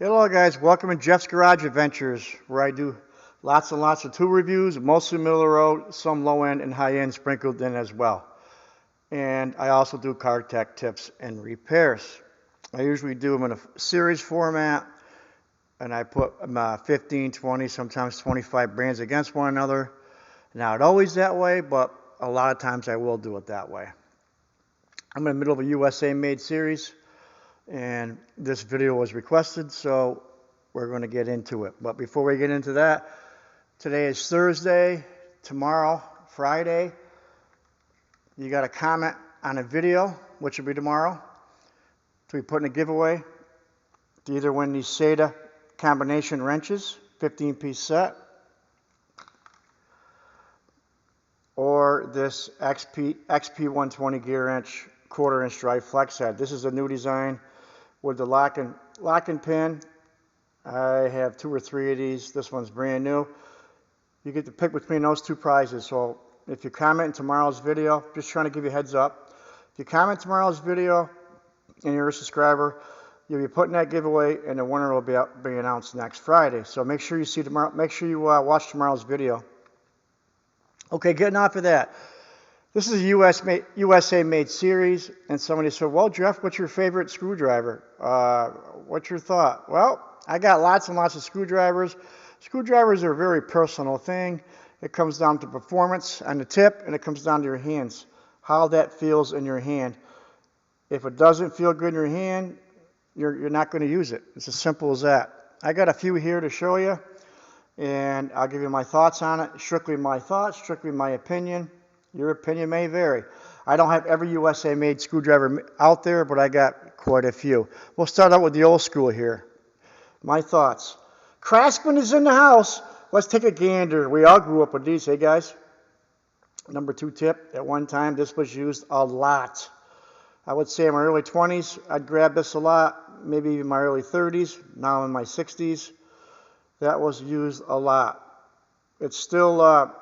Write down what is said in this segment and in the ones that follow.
Hello guys, welcome to Jeff's Garage Adventures, where I do lots and lots of tool reviews, mostly middle of the road, some low end and high end sprinkled in as well. And I also do car tech tips and repairs. I usually do them in a series format, and I put 15, 20, sometimes 25 brands against one another. Not always that way, but a lot of times I will do it that way. I'm in the middle of a USA Made series, and this video was requested, so we're going to get into it. But before we get into that, today is Thursday, tomorrow, Friday. You got to comment on a video, which will be tomorrow, to be put in a giveaway to either win these SATA combination wrenches, 15-piece set, or this XP120 gear wrench, quarter-inch drive flex head. This is a new design with the lock and pin. I have 2 or 3 of these. This one's brand new. You get to pick between those 2 prizes. So if you comment in tomorrow's video, just trying to give you a heads up. If you comment tomorrow's video and you're a subscriber, you'll be put in that giveaway, and the winner will be announced next Friday. So make sure you see tomorrow. Make sure you watch tomorrow's video. Okay, getting off of that. This is a USA Made series, and somebody said, well, Jeff, what's your favorite screwdriver? What's your thought? Well, I got lots and lots of screwdrivers. Screwdrivers are a very personal thing. It comes down to performance on the tip, and it comes down to your hands, how that feels in your hand. If it doesn't feel good in your hand, you're not going to use it. It's as simple as that. I got a few here to show you, and I'll give you my thoughts on it. Strictly my thoughts, strictly my opinion. Your opinion may vary. I don't have every USA Made screwdriver out there, but I got quite a few. We'll start out with the old school here. My thoughts. Craftsman is in the house. Let's take a gander. We all grew up with these. Hey, guys. Number 2 tip. At one time, this was used a lot. I would say in my early 20s, I'd grab this a lot. Maybe even my early 30s. Now in my 60s, that was used a lot. It's still... a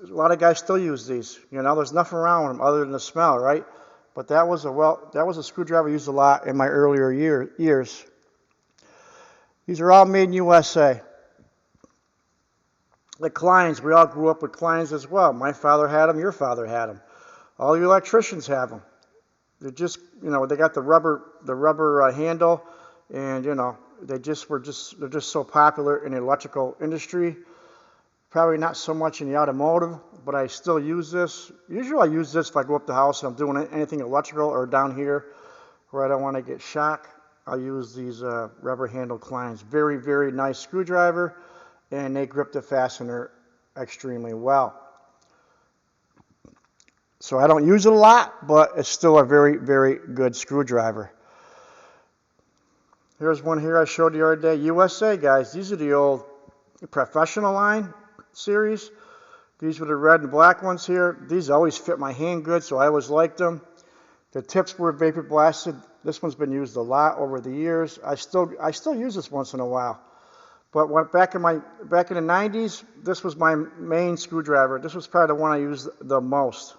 lot of guys still use these. You know, there's nothing wrong with them other than the smell, right? But that was a screwdriver used a lot in my earlier years. These are all made in USA. The Kleins, we all grew up with Kleins as well. My father had them, your father had them. All you electricians have them. They're just, you know, they got the rubber handle, and you know, they're just so popular in the electrical industry. Probably not so much in the automotive, but I still use this. Usually I use this if I go up the house and I'm doing anything electrical, or down here where I don't want to get shock. I'll use these rubber handle Kleins. Very, very nice screwdriver, and they grip the fastener extremely well. So I don't use it a lot, but it's still a very, very good screwdriver. Here's one here I showed you the other day. USA, guys. These are the old professional line series. These were the red and black ones here. These always fit my hand good, so I always liked them. The tips were vapor blasted. This one's been used a lot over the years. I still use this once in a while. But back in the 90s, this was my main screwdriver. This was probably the one I used the most.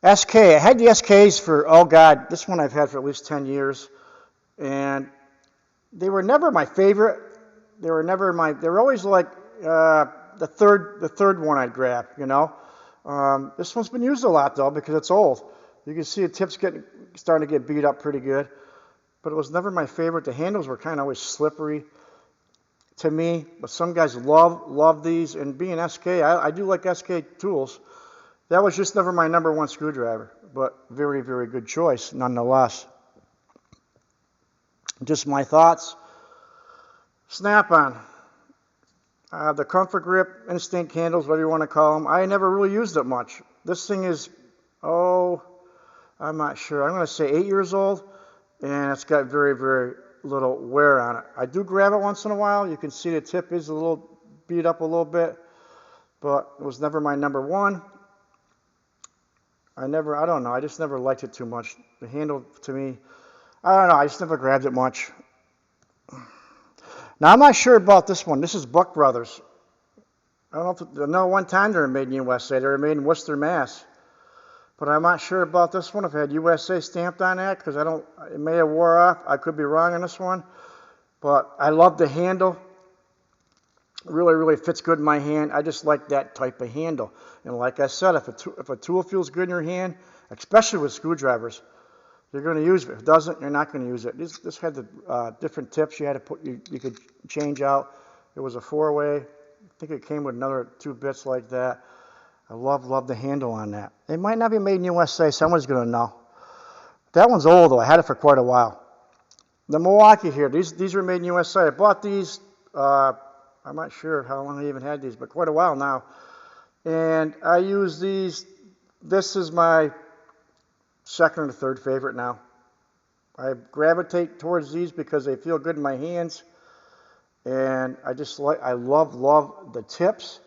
SK. I had the SKs for, oh God, this one I've had for at least 10 years. And they were never my favorite. They were always like the third one I'd grab, you know. This one's been used a lot though, because it's old. You can see the tips starting to get beat up pretty good, but it was never my favorite. The handles were kind of always slippery to me, but some guys love these, and being SK, I do like SK tools. That was just never my number 1 screwdriver, but very, very good choice nonetheless. Just my thoughts. Snap-on. The Comfort Grip, Instinct handles, whatever you want to call them. I never really used it much. This thing is, I'm not sure. I'm going to say 8 years old, and it's got very, very little wear on it. I do grab it once in a while. You can see the tip is a little beat up a little bit, but it was never my number 1. I don't know. I just never liked it too much. The handle, to me, I don't know. I just never grabbed it much. Now, I'm not sure about this one. This is Buck Brothers. I don't know one time they were made in USA. They were made in Worcester, Mass. But I'm not sure about this one, if it had USA stamped on that, because it may have wore off. I could be wrong on this one. But I love the handle. Really, really fits good in my hand. I just like that type of handle. And like I said, if a tool feels good in your hand, especially with screwdrivers, you're going to use it. If it doesn't, you're not going to use it. This had the different tips you had to put. You could change out. It was a 4-way. I think it came with another 2 bits like that. I love the handle on that. It might not be made in USA. Someone's going to know. That one's old, though. I had it for quite a while. The Milwaukee here, these were made in USA. I bought these, I'm not sure how long I even had these, but quite a while now. And I use these. This is my second or third favorite now. I gravitate towards these because they feel good in my hands. And I love the tips.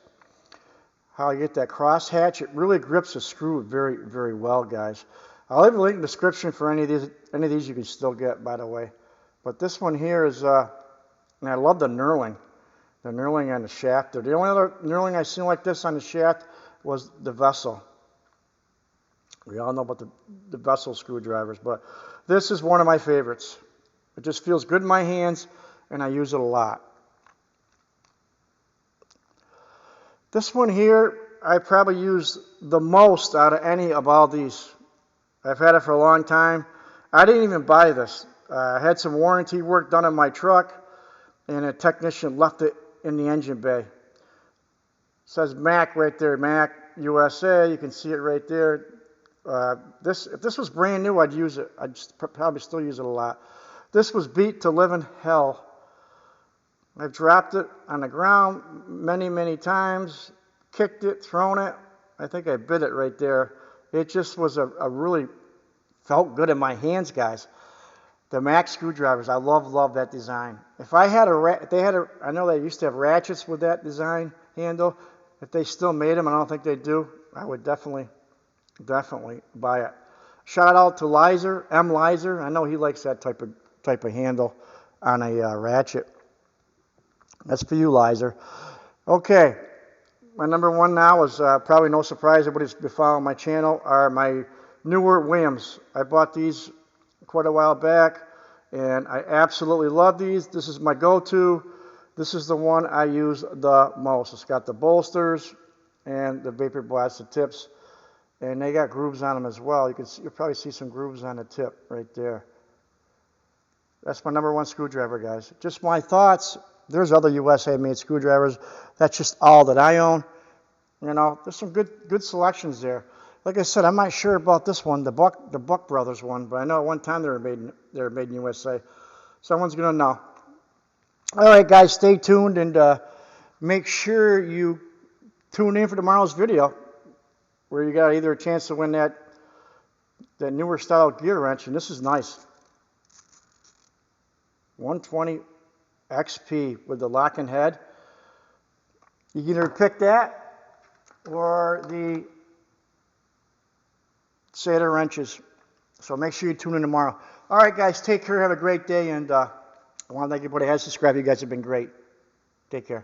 How I get that cross hatch. It really grips the screw very, very well, guys. I'll leave a link in the description for any of these you can still get, by the way. But this one here is, and I love the knurling. The knurling on the shaft. The only other knurling I've seen like this on the shaft was the Vessel. We all know about the Vessel screwdrivers, but this is one of my favorites. It just feels good in my hands, and I use it a lot. This one here, I probably use the most out of any of all these. I've had it for a long time. I didn't even buy this. I had some warranty work done on my truck, and a technician left it in the engine bay. It says Mac right there, Mac USA. You can see it right there. If this was brand new, I'd use it. I'd probably still use it a lot. This was beat to living hell. I've dropped it on the ground many, many times, kicked it, thrown it. I think I bit it right there. It just was a really felt good in my hands, guys. The Mac screwdrivers, I love that design. If I had I know they used to have ratchets with that design handle. If they still made them, and I don't think they do, I would definitely buy it. Shout out to Lizer, M. Lizer. I know he likes that type of handle on a ratchet. That's for you, Lizer. Okay, my number one now is probably no surprise. Everybody's been following my channel. Are my newer Williams. I bought these quite a while back, and I absolutely love these. This is my go-to. This is the one I use the most. It's got the bolsters and the vapor blasted tips, and they got grooves on them as well. You'll probably see some grooves on the tip right there. That's my number one screwdriver, guys. Just my thoughts. There's other USA-made screwdrivers. That's just all that I own. You know, there's some good selections there. Like I said, I'm not sure about this one, the Buck Brothers one, but I know at one time they were made in USA. Someone's gonna know. All right, guys, stay tuned and make sure you tune in for tomorrow's video, where you got either a chance to win that newer style gear wrench, and this is nice. 120 XP with the locking head. You can either pick that or the Sator wrenches. So make sure you tune in tomorrow. All right, guys, take care. Have a great day. And I want to thank everybody who has subscribed. You guys have been great. Take care.